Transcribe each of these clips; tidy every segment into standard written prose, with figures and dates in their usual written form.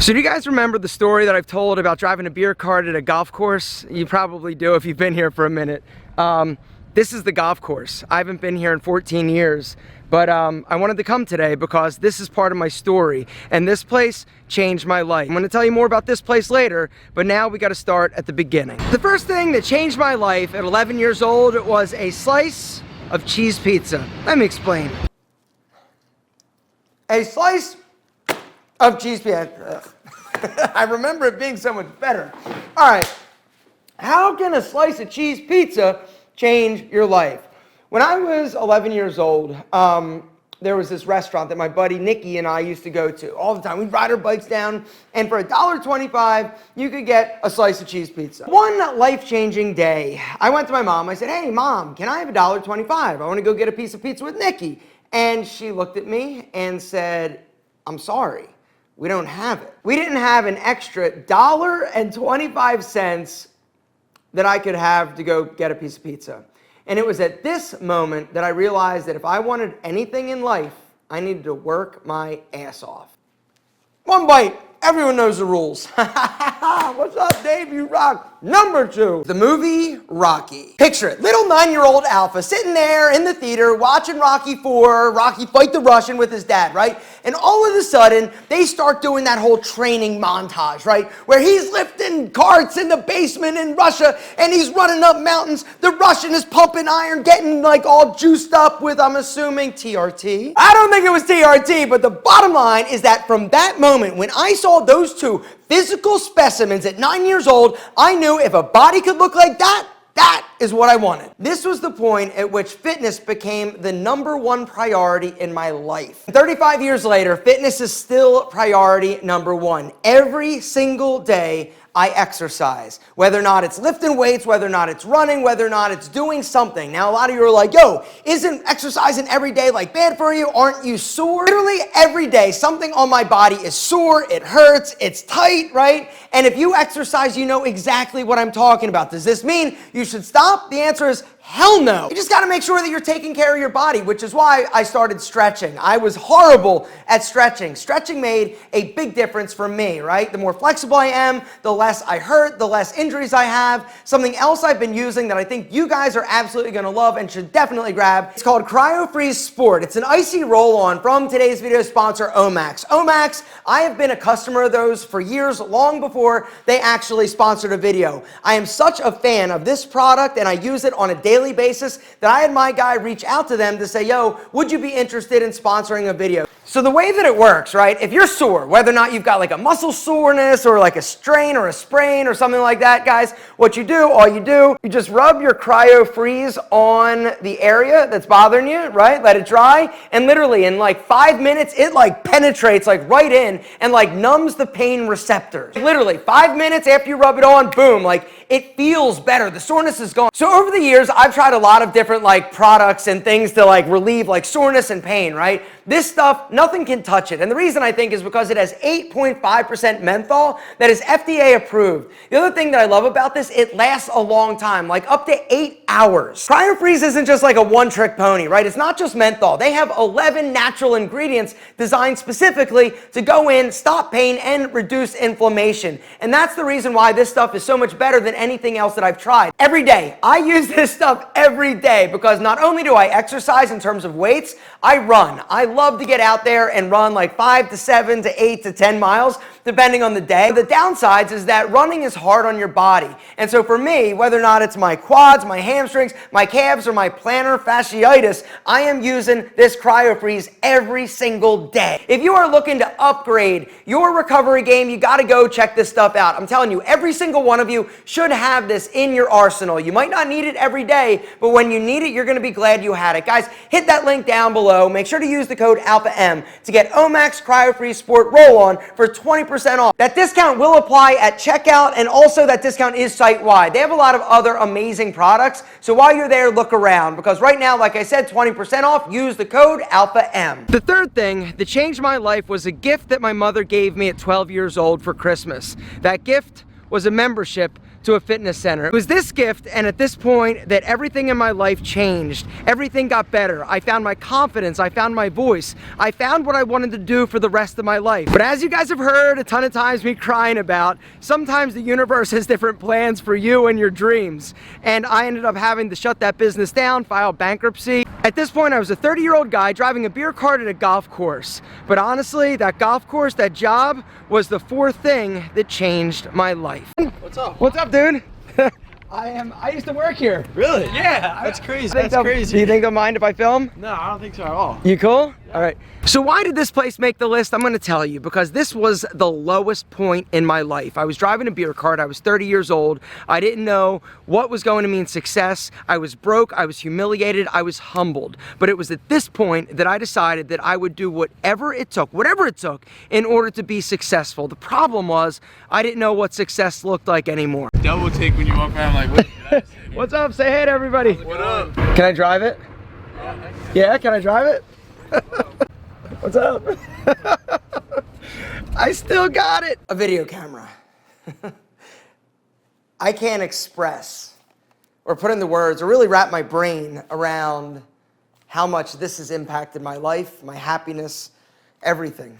So do you guys remember the story that I've told about driving a beer cart at a golf course? You probably do if you've been here for a minute. This is the golf course. I haven't been here in 14 years, but I wanted to come today because this is part of my story, and this place changed my life. I'm gonna tell you more about this place later, but now we gotta start at the beginning. The first thing that changed my life at 11 years old was a slice of cheese pizza. Let me explain. A slice of cheese pizza. I remember it being so much better. All right, how can a slice of cheese pizza change your life? When I was 11 years old, there was this restaurant that my buddy Nicky and I used to go to all the time. We'd ride our bikes down, and for $1.25, you could get a slice of cheese pizza. One life-changing day, I went to my mom. I said, "Hey, Mom, can I have $1.25? I want to go get a piece of pizza with Nicky." And she looked at me and said, "I'm sorry, we don't have it." We didn't have an extra $1.25 that I could have to go get a piece of pizza. And it was at this moment that I realized that if I wanted anything in life, I needed to work my ass off. One bite, everyone knows the rules. What's up, Dave? You rock. Number 2, the movie Rocky. Picture it, little 9-year-old Alpha sitting there in the theater watching Rocky 4, Rocky fight the Russian with his dad, right? And all of a sudden, they start doing that whole training montage, right? Where he's lifting carts in the basement in Russia, and he's running up mountains. The Russian is pumping iron, getting like all juiced up with, I'm assuming, TRT. I don't think it was TRT, but the bottom line is that from that moment, when I saw those two physical specimens at 9 years old, I knew if a body could look like that, that is what I wanted. This was the point at which fitness became the #1 priority in my life. 35 years later, fitness is still priority #1. Every single day, I exercise. Whether or not it's lifting weights, whether or not it's running, whether or not it's doing something. Now, a lot of you are like, "Yo, isn't exercising every day like bad for you? Aren't you sore?" Literally every day, something on my body is sore, it hurts, it's tight, right? And if you exercise, you know exactly what I'm talking about. Does this mean you should stop? The answer is hell no. You just got to make sure that you're taking care of your body, which is why I started stretching. I was horrible at stretching. Stretching made a big difference for me, right? The more flexible I am, the less I hurt, the less injuries I have. Something else I've been using that I think you guys are absolutely going to love and should definitely grab, it's called Cryofreeze Sport. It's an icy roll-on from today's video sponsor, OMAX. OMAX, I have been a customer of those for years, long before they actually sponsored a video. I am such a fan of this product, and I use it on a daily basis that I had my guy reach out to them to say, "Yo, would you be interested in sponsoring a video?" So the way that it works, right, if you're sore, whether or not you've got like a muscle soreness or like a strain or a sprain or something like that, guys, what you do, all you do, you just rub your Cryofreeze on the area that's bothering you, right? Let it dry, and literally in like 5 minutes, it like penetrates like right in and like numbs the pain receptors. Literally 5 minutes after you rub it on, boom, like it feels better. The soreness is gone. So over the years, I've tried a lot of different like products and things to like relieve like soreness and pain, right? This stuff, nothing can touch it. And the reason I think is because it has 8.5% menthol that is FDA approved. The other thing that I love about this, it lasts a long time, like up to 8 hours. Cryofreeze isn't just like a one-trick pony, right? It's not just menthol. They have 11 natural ingredients designed specifically to go in, stop pain, and reduce inflammation. And that's the reason why this stuff is so much better than anything else that I've tried. Every day, I use this stuff every day because not only do I exercise in terms of weights, I run. I love to get out there and run like 5 to 7 to 8 to 10 miles, depending on the day. The downsides is that running is hard on your body. And so for me, whether or not it's my quads, my hamstrings, my calves, or my plantar fasciitis, I am using this Cryofreeze every single day. If you are looking to upgrade your recovery game, you gotta go check this stuff out. I'm telling you, every single one of you should have this in your arsenal. You might not need it every day, but when you need it, you're gonna be glad you had it. Guys, hit that link down below. Make sure to use the code ALPHAM to get OMAX Cryofreeze Sport Roll-On for 20% off. That discount will apply at checkout, and also that discount is site-wide. They have a lot of other amazing products, so while you're there, look around, because right now, like I said, 20% off, use the code ALPHAM. The third thing that changed my life was a gift that my mother gave me at 12 years old for Christmas. That gift was a membership to a fitness center. It was this gift, and at this point, that everything in my life changed. Everything got better. I found my confidence. I found my voice. I found what I wanted to do for the rest of my life. But as you guys have heard a ton of times me crying about, sometimes the universe has different plans for you and your dreams. And I ended up having to shut that business down, file bankruptcy. At this point, I was a 30-year-old guy driving a beer cart at a golf course. But honestly, that golf course, that job, was the fourth thing that changed my life. What's up? What's up, dude? I used to work here. Really? Yeah, that's crazy. That's crazy. Do you think they'll mind if I film? No, I don't think so at all. You cool? Yeah. All right. So why did this place make the list? I'm going to tell you, because this was the lowest point in my life. I was driving a beer cart. I was 30 years old. I didn't know what was going to mean success. I was broke. I was humiliated. I was humbled. But it was at this point that I decided that I would do whatever it took in order to be successful. The problem was I didn't know what success looked like anymore. Double take when you walk around like, what did I say? What's up? Say hey to everybody. What up? Can I drive it? Yeah, can I drive it? What's up? I still got it. A video camera. I can't express or put into words or really wrap my brain around how much this has impacted my life, my happiness, everything.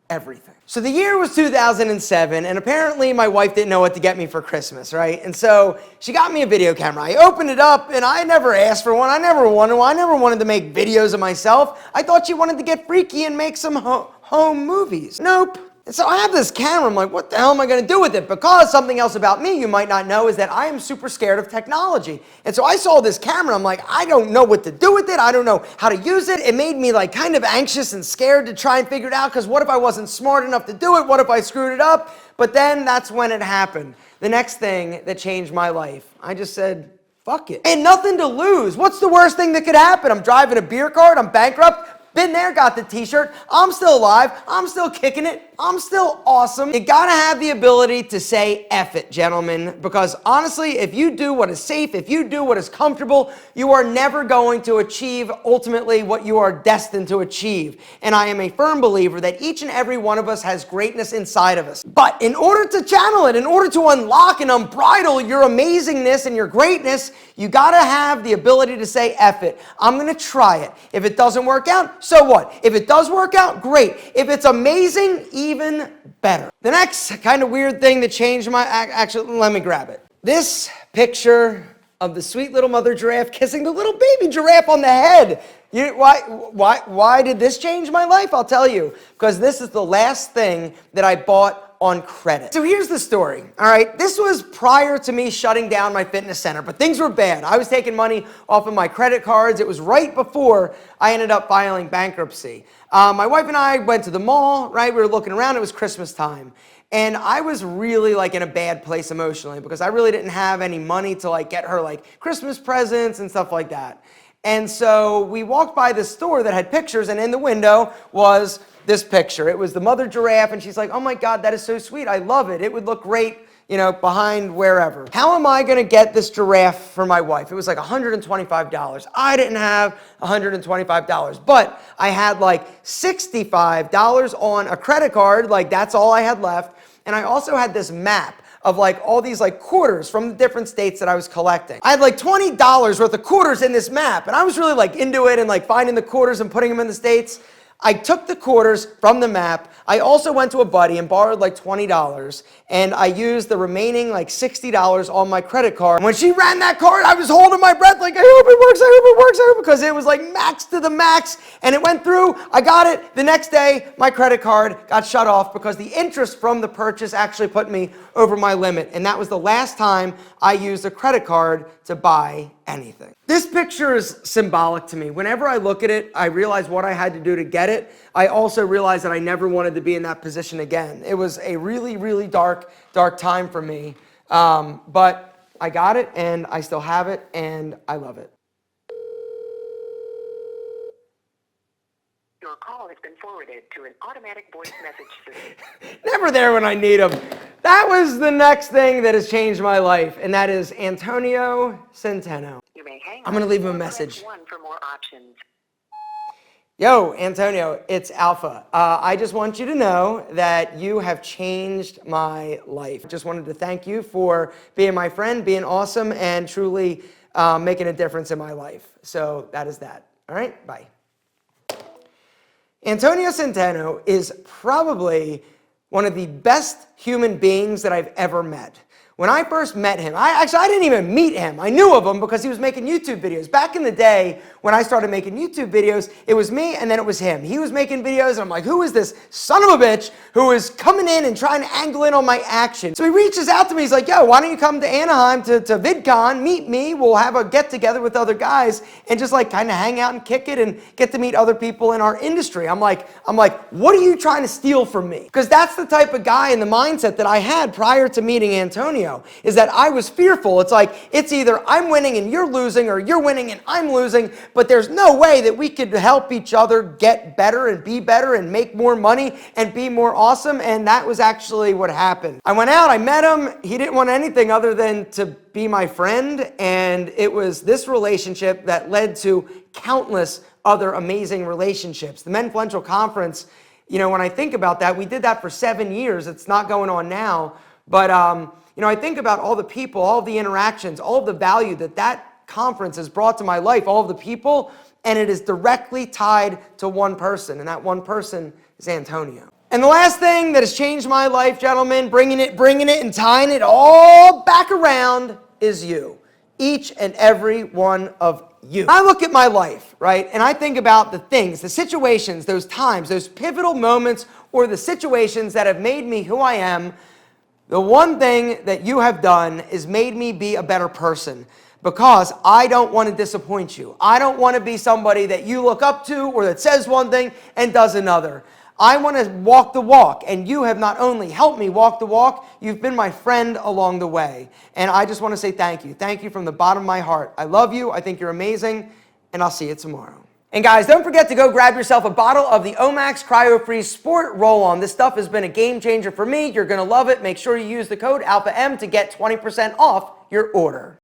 Everything. So the year was 2007, and apparently my wife didn't know what to get me for Christmas, right? And so she got me a video camera. I opened it up, and I never asked for one. I never wanted to make videos of myself. I thought she wanted to get freaky and make some home movies. Nope. And so I have this camera. I'm like, what the hell am I going to do with it? Because something else about me you might not know is that I am super scared of technology. And so I saw this camera. I'm like, I don't know what to do with it. I don't know how to use it. It made me like kind of anxious and scared to try and figure it out, because what if I wasn't smart enough to do it? What if I screwed it up? But then that's when it happened. The next thing that changed my life, I just said, fuck it. And nothing to lose. What's the worst thing that could happen? I'm driving a beer cart. I'm bankrupt. Been there, got the t-shirt. I'm still alive. I'm still kicking it. I'm still awesome. You gotta have the ability to say F it, gentlemen, because honestly, if you do what is safe, if you do what is comfortable, you are never going to achieve ultimately what you are destined to achieve. And I am a firm believer that each and every one of us has greatness inside of us. But in order to channel it, in order to unlock and unbridle your amazingness and your greatness, you gotta have the ability to say F it. I'm gonna try it. If it doesn't work out, so what? If it does work out, great. If it's amazing, even better. The next kind of weird thing that changed my, actually, let me grab it. This picture of the sweet little mother giraffe kissing the little baby giraffe on the head. Why did this change my life? I'll tell you. Because this is the last thing that I bought on credit. So here's the story, all right? This was prior to me shutting down my fitness center, but things were bad. I was taking money off of my credit cards. It was right before I ended up filing bankruptcy. My wife and I went to the mall, right? We were looking around. It was Christmas time. And I was really like in a bad place emotionally, because I really didn't have any money to like get her like Christmas presents and stuff like that. And so we walked by this store that had pictures, and in the window was this picture. It was the mother giraffe, and she's like, oh my God, that is so sweet. I love it. It would look great, you know, behind wherever. How am I gonna get this giraffe for my wife? It was like $125. I didn't have $125, but I had like $65 on a credit card, like that's all I had left. And I also had this map of like all these like quarters from the different states that I was collecting. I had like $20 worth of quarters in this map, and I was really like into it and like finding the quarters and putting them in the states. I took the quarters from the map. I also went to a buddy and borrowed like $20, and I used the remaining like $60 on my credit card. When she ran that card, I was holding my breath like, I hope it works, I hope it works, I hope, because it was like max to the max, and it went through. I got it. The next day, my credit card got shut off because the interest from the purchase actually put me over my limit, and that was the last time I used a credit card to buy anything. This picture is symbolic to me. Whenever I look at it, I realize what I had to do to get it. I also realize that I never wanted to be in that position again. It was a really, really dark time for me. But I got it, and I still have it, and I love it. Your call has been forwarded to an automatic voice message system. Never there when I need them. That was the next thing that has changed my life, and that is Antonio Centeno. You may hang I'm going to leave him a or press message. 1 for more options. Yo, Antonio, it's Alpha. I just want you to know that you have changed my life. Just wanted to thank you for being my friend, being awesome, and truly making a difference in my life. So that is that. All right, bye. Antonio Centeno is probably one of the best human beings that I've ever met. When I first met him, I didn't even meet him. I knew of him because he was making YouTube videos. Back in the day, when I started making YouTube videos, it was me and then it was him. He was making videos and I'm like, who is this son of a bitch who is coming in and trying to angle in on my action? So he reaches out to me. He's like, yo, why don't you come to Anaheim to VidCon, meet me. We'll have a get together with other guys and just like kind of hang out and kick it and get to meet other people in our industry. I'm like, what are you trying to steal from me? Because that's the type of guy and the mindset that I had prior to meeting Antonio. Is that I was fearful. It's like, it's either I'm winning and you're losing or you're winning and I'm losing, but there's no way that we could help each other get better and make more money and be more awesome. And that was actually what happened. I went out, I met him. He didn't want anything other than to be my friend. And it was this relationship that led to countless other amazing relationships. The Menfluential Conference, you know, when I think about that, we did that for 7 years. It's not going on now, but you know, I think about all the people, all the interactions, all of the value that that conference has brought to my life, all of the people, and it is directly tied to one person, and that one person is Antonio. And the last thing that has changed my life, gentlemen, bringing it and tying it all back around is you. Each and every one of you. I look at my life, right, and I think about the things, the situations, those times, those pivotal moments, or the situations that have made me who I am. The one thing that you have done is made me be a better person because I don't want to disappoint you. I don't want to be somebody that you look up to or that says one thing and does another. I want to walk the walk, and you have not only helped me walk the walk, you've been my friend along the way. And I just want to say thank you. Thank you from the bottom of my heart. I love you. I think you're amazing, and I'll see you tomorrow. And guys, don't forget to go grab yourself a bottle of the OMAX Cryofreeze Sport roll-on. This stuff has been a game changer for me. You're going to love it. Make sure you use the code ALPHAM to get 20% off your order.